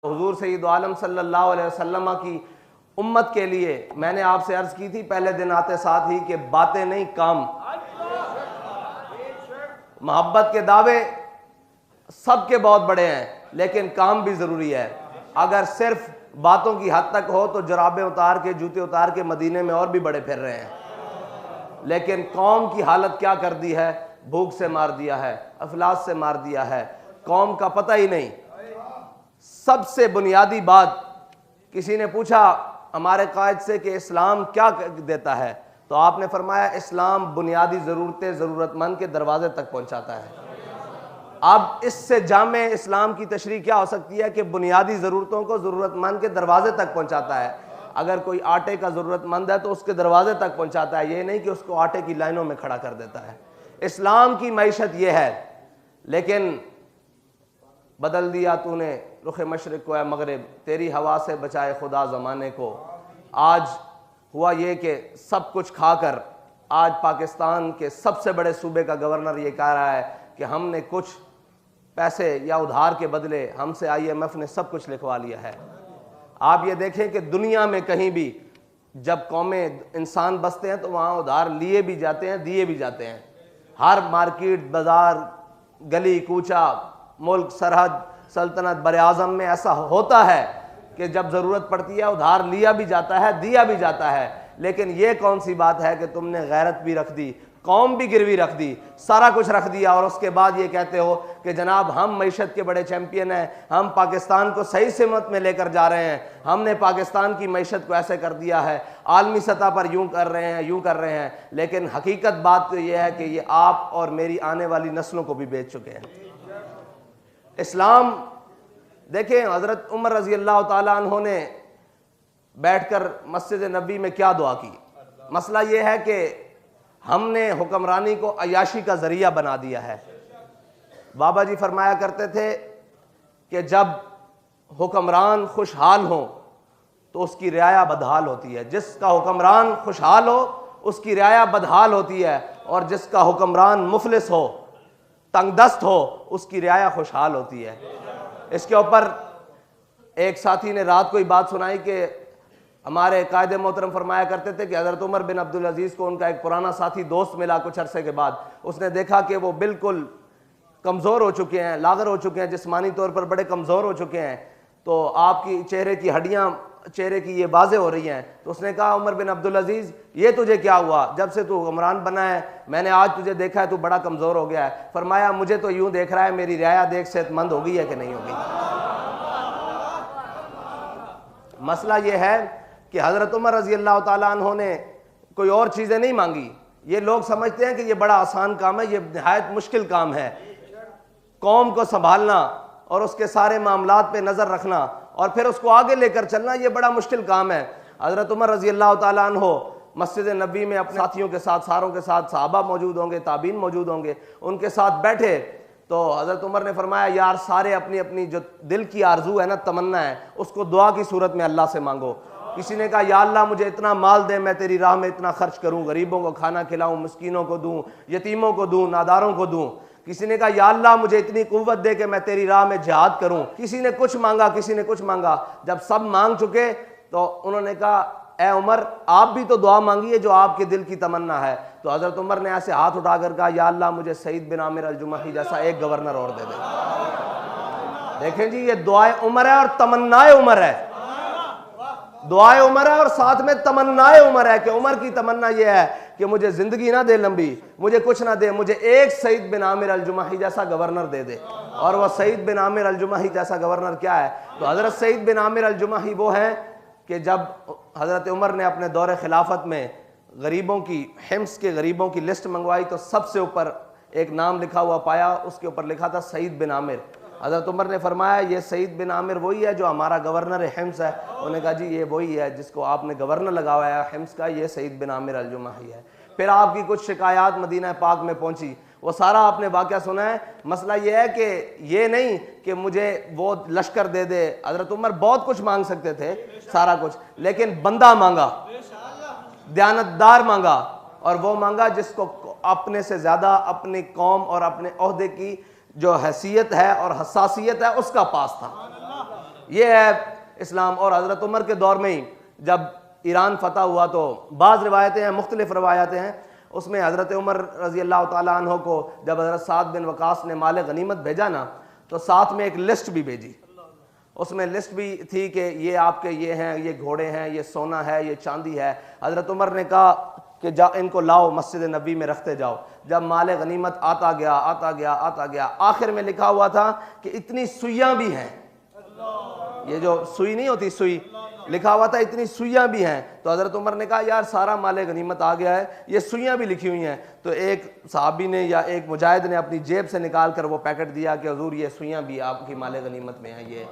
हुजूर सय्यद आलम सल्लल्लाहु अलैहि वसल्लम की उम्मत के लिए मैंने आपसे अर्ज की थी पहले दिन आते साथ ही कि बातें नहीं काम। मोहब्बत के दावे सबके बहुत बड़े हैं लेकिन काम भी ज़रूरी है। अगर सिर्फ बातों की हद तक हो तो जराबें उतार के जूते उतार के मदीने में और भी बड़े फिर रहे हैं, लेकिन कौम की हालत क्या कर दी है, भूख से मार दिया है, अफलास से मार दिया है, कौम का पता ही नहीं। सबसे बुनियादी बात, किसी ने पूछा हमारे कायद से कि इस्लाम क्या देता है, तो आपने फरमाया इस्लाम बुनियादी ज़रूरतें ज़रूरतमंद के दरवाजे तक पहुंचाता है। अब इससे जामे इस्लाम की तशरीह क्या हो सकती है कि बुनियादी ज़रूरतों को ज़रूरतमंद के दरवाजे तक पहुंचाता है। अगर कोई आटे का ज़रूरतमंद है तो उसके दरवाजे तक पहुंचाता है, ये नहीं कि उसको आटे की लाइनों में खड़ा कर देता है। इस्लाम की मईशत ये है, लेकिन बदल दिया तूने रुख मशरिक़ को ए मगरिब, तेरी हवा से बचाए खुदा ज़माने को। आज हुआ ये कि सब कुछ खाकर आज पाकिस्तान के सबसे बड़े सूबे का गवर्नर ये कह रहा है कि हमने कुछ पैसे या उधार के बदले हमसे IMF ने सब कुछ लिखवा लिया है। आप ये देखें कि दुनिया में कहीं भी जब कौमें इंसान बसते हैं तो वहाँ उधार लिए भी जाते हैं, दिए भी जाते हैं। हर मार्केट, बाज़ार, गली कूचा, मुल्क, सरहद, सल्तनत, बर-ए-आज़म में ऐसा होता है कि जब ज़रूरत पड़ती है उधार लिया भी जाता है, दिया भी जाता है। लेकिन ये कौन सी बात है कि तुमने गैरत भी रख दी, कौम भी गिरवी रख दी, सारा कुछ रख दिया और उसके बाद ये कहते हो कि जनाब हम मईशत के बड़े चैंपियन हैं, हम पाकिस्तान को सही सिमत में लेकर जा रहे हैं, हमने पाकिस्तान की मईशत को ऐसे कर दिया है, आलमी सतह पर यूं कर रहे हैं, यूं कर रहे हैं। लेकिन हकीकत बात तो ये है कि ये आप और मेरी आने वाली नस्लों को भी बेच चुके हैं। इस्लाम देखें, हज़रत उमर रज़ी अल्लाह ताला अन्हो ने बैठकर मस्जिद नबी में क्या दुआ की। मसला ये है कि हमने हुक्मरानी को अयाशी का जरिया बना दिया है। बाबा जी फरमाया करते थे कि जब हुक्मरान खुशहाल हो तो उसकी रियाया बदहाल होती है। जिसका हुक्मरान खुशहाल हो उसकी रियाया बदहाल होती है, और जिसका हुक्मरान मुफलिस हो, तंगदस्त हो, उसकी रियाया खुशहाल होती है। इसके ऊपर एक साथी ने रात को ही बात सुनाई कि हमारे कायदे मोहतरम फरमाया करते थे कि हज़रत उमर बिन अब्दुल अजीज़ को उनका एक पुराना साथी दोस्त मिला कुछ अरसे के बाद। उसने देखा कि वो बिल्कुल कमज़ोर हो चुके हैं, लागर हो चुके हैं, जिस्मानी तौर पर बड़े कमज़ोर हो चुके हैं, तो आपकी चेहरे की हड्डियाँ, चेहरे की ये बाजें हो रही हैं। तो उसने कहा उमर बिन अब्दुल अजीज़ ये तुझे क्या हुआ, जब से तू हुक्मरान बना है मैंने आज तुझे देखा है तू बड़ा कमज़ोर हो गया है। फरमाया मुझे तो यूँ देख रहा है मेरी रियाया देख सेहतमंद हो गई है कि नहीं होगी। मसला ये है कि हज़रत उमर रज़ी अल्लाह ताला अन्हो ने कोई और चीज़ें नहीं मांगी। ये लोग समझते हैं कि ये बड़ा आसान काम है, ये निहायत मुश्किल काम है। कौम को संभालना और उसके सारे मामलात पे नज़र रखना और फिर उसको आगे लेकर चलना, ये बड़ा मुश्किल काम है। हज़रत उमर रज़ी अल्लाह ताला अन्हो मस्जिद नबी में अपने साथियों के साथ, सारों के साथ, सहाबा मौजूद होंगे, ताबीन मौजूद होंगे, उनके साथ बैठे तो हज़रत उमर ने फरमाया यार सारे अपनी अपनी जो दिल की आरजू है ना, तमन्ना है, उसको दुआ की सूरत में अल्लाह से मांगो। किसी ने कहा या अल्लाह मुझे इतना माल दे, मैं तेरी राह में इतना खर्च करूं, गरीबों को खाना खिलाऊं, मिस्कीनों को दूं, यतीमों को दूं, नादारों को दूं। किसी ने कहा या अल्लाह मुझे इतनी कुव्वत दे कि मैं तेरी राह में जिहाद करूं। किसी ने कुछ मांगा, किसी ने कुछ मांगा। जब सब मांग चुके तो उन्होंने कहा ए उमर आप भी तो दुआ मांगिए जो आपके दिल की तमन्ना है। तो हज़रत उमर ने ऐसे हाथ उठाकर कहा या अल्लाह मुझे सईद बिन आमिर अल-जुमही जैसा एक गवर्नर और दे दे। देखें जी, ये दुआए उमर है और तमन्नाए उमर है। दुआए उमर है और साथ में तमन्नाए उमर है कि उमर की तमन्ना यह है कि मुझे जिंदगी ना दे लंबी, मुझे कुछ ना दे, मुझे एक सईद बिन आमिर अल-जुमही जैसा गवर्नर दे दे। और वह सईद बिन आमिर अल-जुमही जैसा गवर्नर क्या है? तो हज़रत सईद बिन आमिर अल-जुमही वो हैं कि जब हज़रत उमर ने अपने दौरे खिलाफत में गरीबों की, हिम्स के गरीबों की लिस्ट मंगवाई तो सबसे ऊपर एक नाम लिखा हुआ पाया, उसके ऊपर लिखा था सईद बिन आमिर। हज़रत उमर ने फरमाया ये सईद बिन आमिर वही है जो हमारा गवर्नर हिम्स है। उन्होंने कहा जी ये वही है जिसको आपने गवर्नर लगाया है हिम्स का, ये सईद बिन आमिर अल-जुमही है। फिर आपकी कुछ शिकायत मदीना पाक में पहुंची, वो सारा आपने वाक़या सुना है। मसला ये है कि ये नहीं कि मुझे वो लश्कर दे दे। हज़रत उमर बहुत कुछ मांग सकते थे, सारा कुछ, लेकिन बंदा मांगा, दयानतदार मांगा, और वो मांगा जिसको अपने से ज़्यादा अपनी कौम और अपने ओहदे की जो हैसियत है और हसासियत है उसका पास था। ये है इस्लाम। और हज़रत उमर के दौर में ही जब ईरान फतह हुआ तो बाज़ रिवायतें हैं, मुख्तलिफ रवायातें हैं, उसमें हज़रत उमर रज़ी अल्लाह ताला अन्हो को जब हज़रत साद बिन वकास ने माल गनीमत भेजा ना, तो साथ में एक लिस्ट भी भेजी। उसमें लिस्ट भी थी कि ये आपके ये हैं, ये घोड़े हैं, ये सोना है, ये चांदी है। हज़रत उमर ने कहा कि जा इनको लाओ मस्जिद नबी में रखते जाओ। जब माल गनीमत आता गया आता गया आता गया, आखिर में लिखा हुआ था कि इतनी सुइयाँ भी हैं, ये जो सुई नहीं होती सुई, लिखा हुआ था इतनी सुइयाँ भी हैं। तो हज़रत उमर ने कहा यार सारा माल गनीमत आ गया है, ये सुइयाँ भी लिखी हुई हैं। तो एक सहाबी ने या एक मुजाहिद ने अपनी जेब से निकाल कर वो पैकेट दिया कि हुजूर ये सुइयाँ भी आपकी माल गनीमत में हैं। ये